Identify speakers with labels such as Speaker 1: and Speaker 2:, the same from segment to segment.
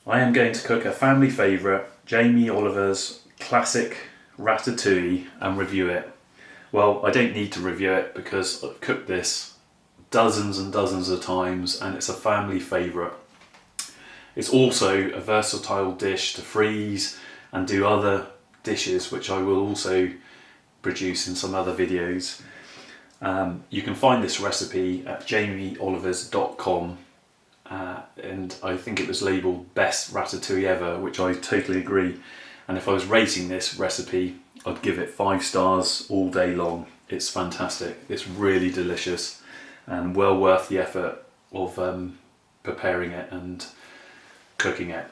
Speaker 1: I am going to cook a family favourite, Jamie Oliver's classic Ratatouille, and review it. Well, I don't need to review it because I've cooked this dozens and dozens of times and it's a family favourite. It's also a versatile dish to freeze and do other dishes, which I will also produce in some other videos. You can find this recipe at jamieolivers.com. And I think it was labelled best ratatouille ever, which I totally agree. And if I was rating this recipe, I'd give it 5 stars all day long. It's fantastic. It's really delicious and well worth the effort of preparing it and cooking it.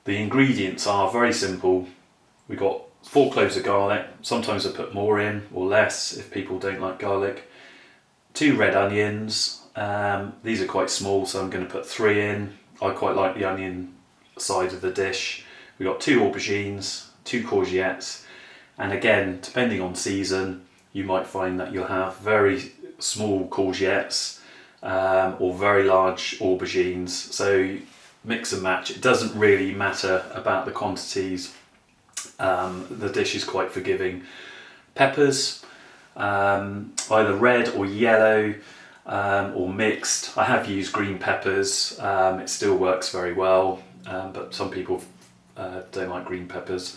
Speaker 1: The ingredients are very simple. We've got 4 cloves of garlic. Sometimes I put more in or less if people don't like garlic. 2 red onions. These are quite small, so I'm going to put 3 in. I quite like the onion side of the dish. We've got 2 aubergines, 2 courgettes, and again, depending on season, you might find that you'll have very small courgettes or very large aubergines. So mix and match. It doesn't really matter about the quantities. The dish is quite forgiving. Peppers, either red or yellow. Or mixed. I have used green peppers, it still works very well, but some people don't like green peppers.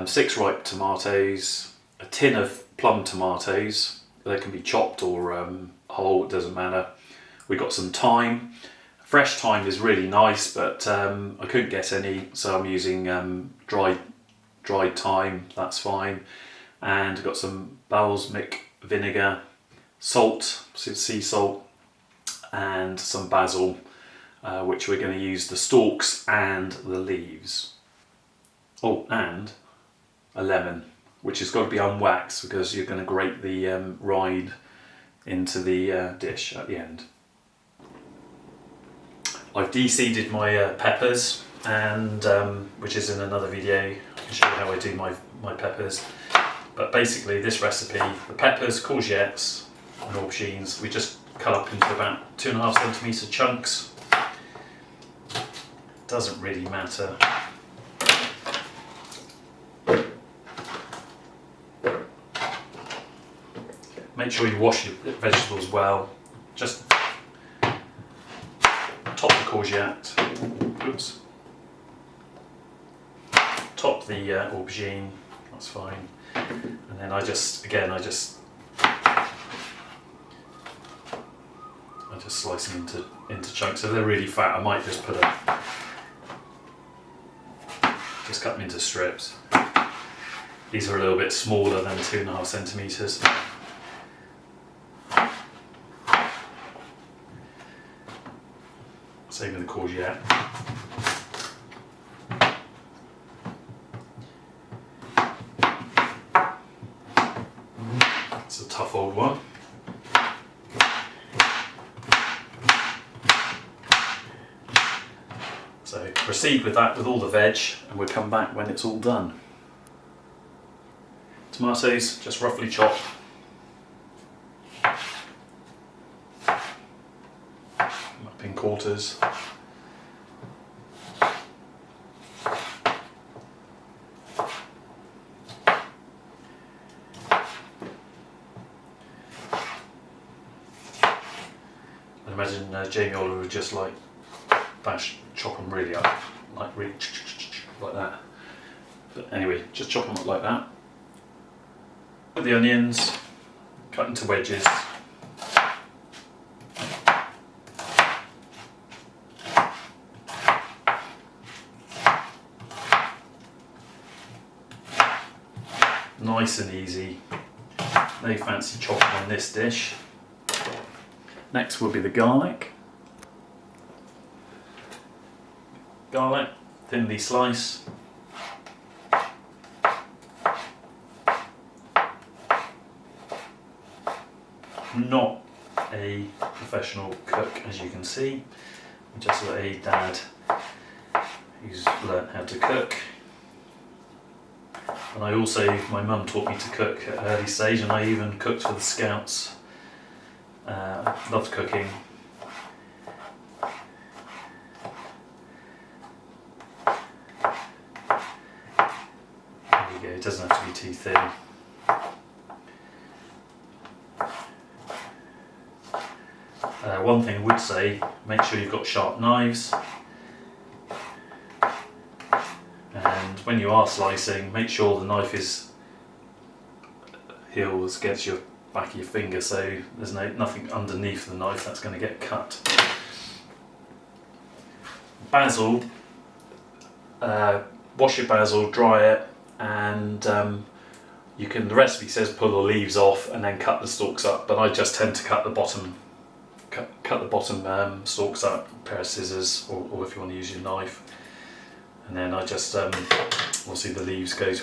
Speaker 1: 6 ripe tomatoes, a tin of plum tomatoes, they can be chopped or whole, it doesn't matter. We've got some thyme. Fresh thyme is really nice, but I couldn't get any, so I'm using dried thyme, that's fine. And I've got some balsamic vinegar, salt, sea salt, and some basil, which we're going to use the stalks and the leaves. Oh, and a lemon, which has got to be unwaxed because you're going to grate the rind into the dish at the end. I've de-seeded my peppers, and which is in another video. I can show you how I do my peppers. But basically this recipe, the peppers, courgettes, and aubergines, we just cut up into about 2.5 centimetre chunks. Doesn't really matter. Make sure you wash your vegetables well. Just top the courgette. Oops. Top the aubergine. That's fine. And then I just slice them into chunks. So they're really fat. I might just just cut them into strips. These are a little bit smaller than 2.5 centimetres. Same with the courgette. It's a tough old one. So proceed with that with all the veg, and we'll come back when it's all done. Tomatoes, just roughly chopped. Up in quarters. I imagine Jamie Oliver would just like chop them really up, like really like that. But anyway, just chop them up like that. With the onions, cut into wedges. Nice and easy. No fancy chopping on this dish. Next will be the garlic. Garlic, thinly slice. Not a professional cook, as you can see. I'm just a dad who's learnt how to cook. And I also, my mum taught me to cook at an early stage, and I even cooked for the Scouts. Loved cooking. it doesn't have to be too thin. One thing I would say, make sure you've got sharp knives, and when you are slicing, make sure the knife is heels against your back of your finger, so there's nothing underneath the knife that's going to get cut. Basil, wash your basil, dry it, and you can. The recipe says pull the leaves off and then cut the stalks up, but I just tend to cut the bottom. Cut the bottom stalks up, a pair of scissors, or if you want to use your knife, and then I just obviously the leaves go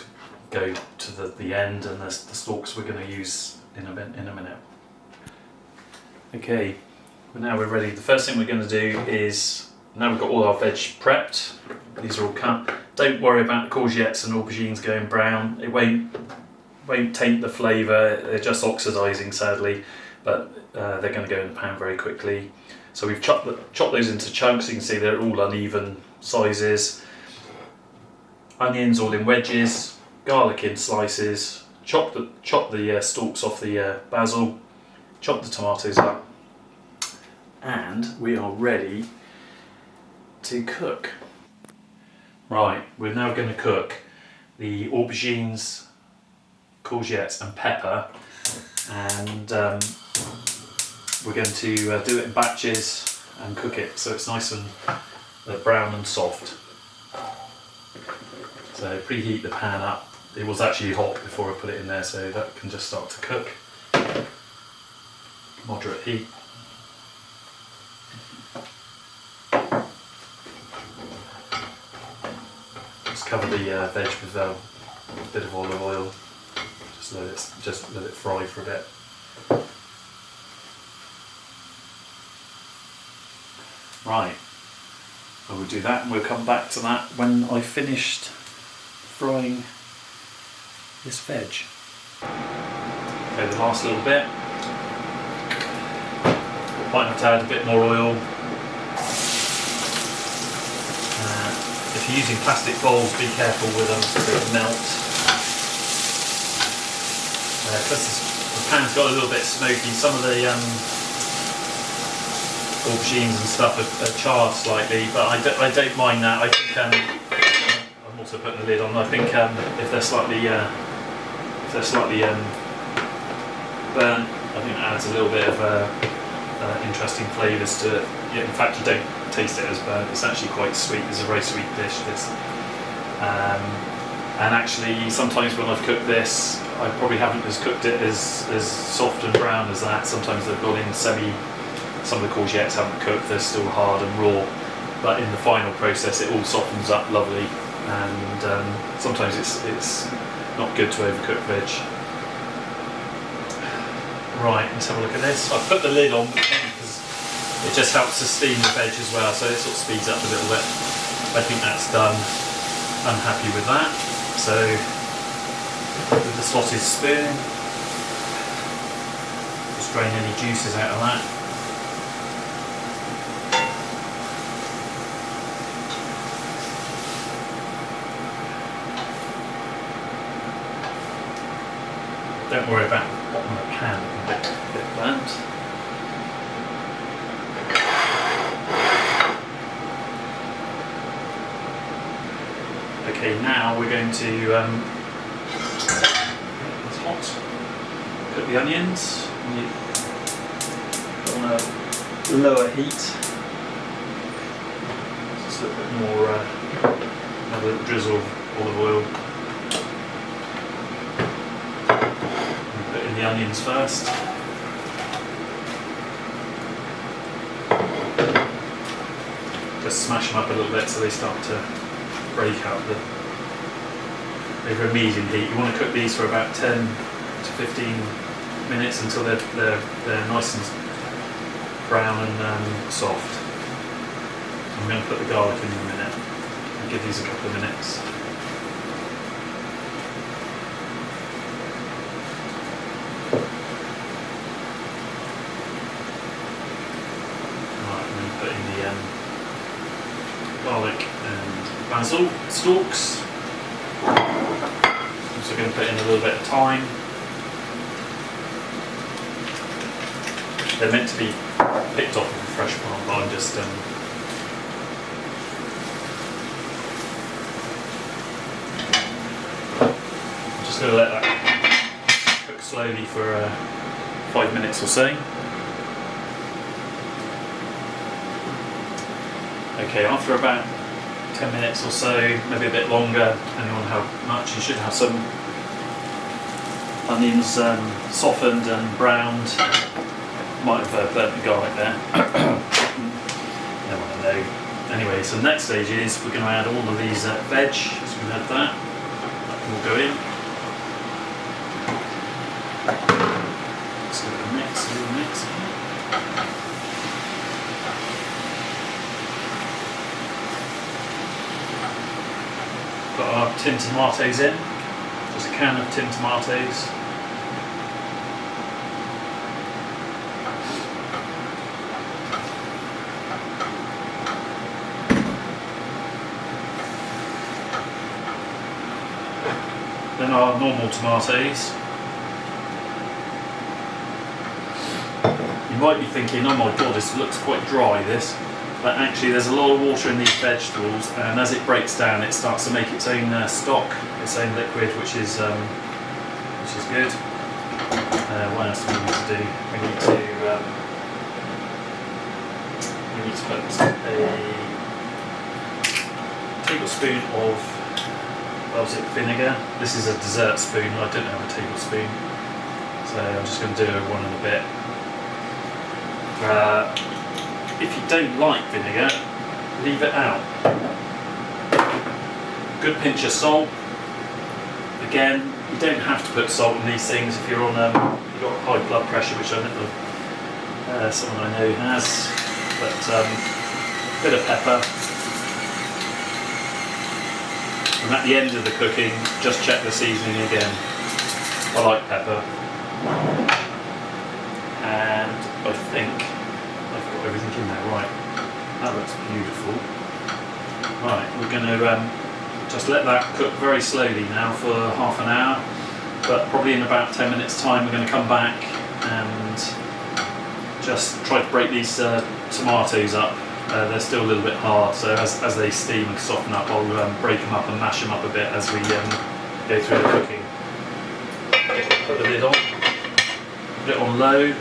Speaker 1: to the end, and the stalks we're going to use in a minute. Okay, well now we're ready. The first thing we're going to do is, now we've got all our veg prepped, these are all cut. Don't worry about the courgettes and aubergines going brown. It won't taint the flavour. They're just oxidising, sadly, but they're going to go in the pan very quickly. So we've chopped those into chunks. You can see they're all uneven sizes. Onions all in wedges, garlic in slices. Chop the stalks off the basil. Chop the tomatoes up, and we are ready to cook. Right, we're now going to cook the aubergines, courgettes and pepper, and we're going to do it in batches and cook it so it's nice and brown and soft. So preheat the pan up. It was actually hot before I put it in there, so that can just start to cook. Moderate heat. Just cover the veg with a bit of olive oil. Just let it fry for a bit. Right, I will do that, and we'll come back to that when I've finished frying this veg. Okay, the last little bit. Might have to add a bit more oil. If you're using plastic bowls, be careful with them so they melt. Because the pan's got a little bit smoky, some of the aubergines and stuff are charred slightly, but I don't mind that. I think I'm also putting the lid on. I think if they're slightly burnt, I think that adds a little bit of interesting flavours to it. Yeah, in fact, you don't taste it as burnt. It's actually quite sweet. It's a very sweet dish, this. And actually, sometimes when I've cooked this, I probably haven't cooked it as soft and brown as that. Sometimes they've gone in some of the courgettes haven't cooked, they're still hard and raw. But in the final process, it all softens up lovely. And sometimes it's not good to overcook veg. Right, let's have a look at this. I've put the lid on because it just helps to steam the veg as well, so it sort of speeds up a little bit. I think that's done. I'm happy with that. So, with the slotted spoon, just drain any juices out of that. Don't worry about the bottom of the pan, it's a bit burnt. Okay, now we're going to, it's hot, cook the onions on a lower heat. Just a little bit more, another little drizzle of olive oil. The onions first. Just smash them up a little bit so they start to break out over a medium heat. You want to cook these for about 10 to 15 minutes until they're nice and brown and soft. I'm going to put the garlic in a minute and give these a couple of minutes. Garlic and basil stalks. also going to put in a little bit of thyme. They're meant to be picked off of a fresh plant, but I'm just going to let that cook slowly for 5 minutes or so. Okay, after about 10 minutes or so, maybe a bit longer, depending on how much, you should have some onions softened and browned. Might have burnt the garlic there. Don't want to know. Anyway, so the next stage is we're going to add all of these veg. So we're going to add that. That can all go in. Just give it a little mix. Got our tin tomatoes in. Just a can of tin tomatoes. Then our normal tomatoes. You might be thinking, oh my god, this looks quite dry, this. But actually there's a lot of water in these vegetables, and as it breaks down it starts to make its own stock, its own liquid, which is good. What else do we need to do? We need to put a tablespoon of vinegar. This is a dessert spoon, I don't have a tablespoon, so I'm just going to do one in a bit. If you don't like vinegar, leave it out. Good pinch of salt. Again, you don't have to put salt in these things if you're on you've got high blood pressure, which I know someone I know has. But a bit of pepper. And at the end of the cooking, just check the seasoning again. I like pepper. And I think I've got everything in there. Right, that looks beautiful. Right, we're going to just let that cook very slowly now for half an hour, but probably in about 10 minutes time we're going to come back and just try to break these tomatoes up. They're still a little bit hard, so as they steam and soften up, I'll break them up and mash them up a bit as we go through the cooking. Put the lid on, put it on low.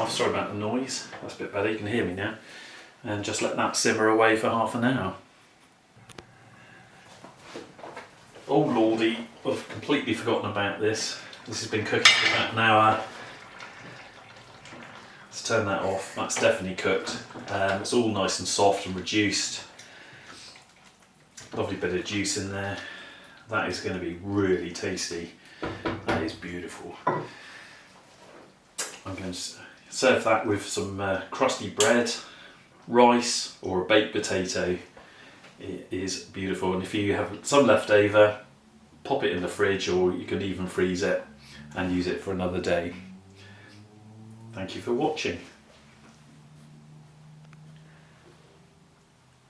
Speaker 1: Sorry about the noise, that's a bit better, you can hear me now. And just let that simmer away for half an hour. Oh lordy, I've completely forgotten about this. This has been cooking for about an hour. Let's turn that off, that's definitely cooked. It's all nice and soft and reduced. Lovely bit of juice in there. That is going to be really tasty. That is beautiful. I'm going to serve that with some crusty bread, rice or a baked potato. It is beautiful, and if you have some left over, pop it in the fridge, or you can even freeze it and use it for another day. Thank you for watching.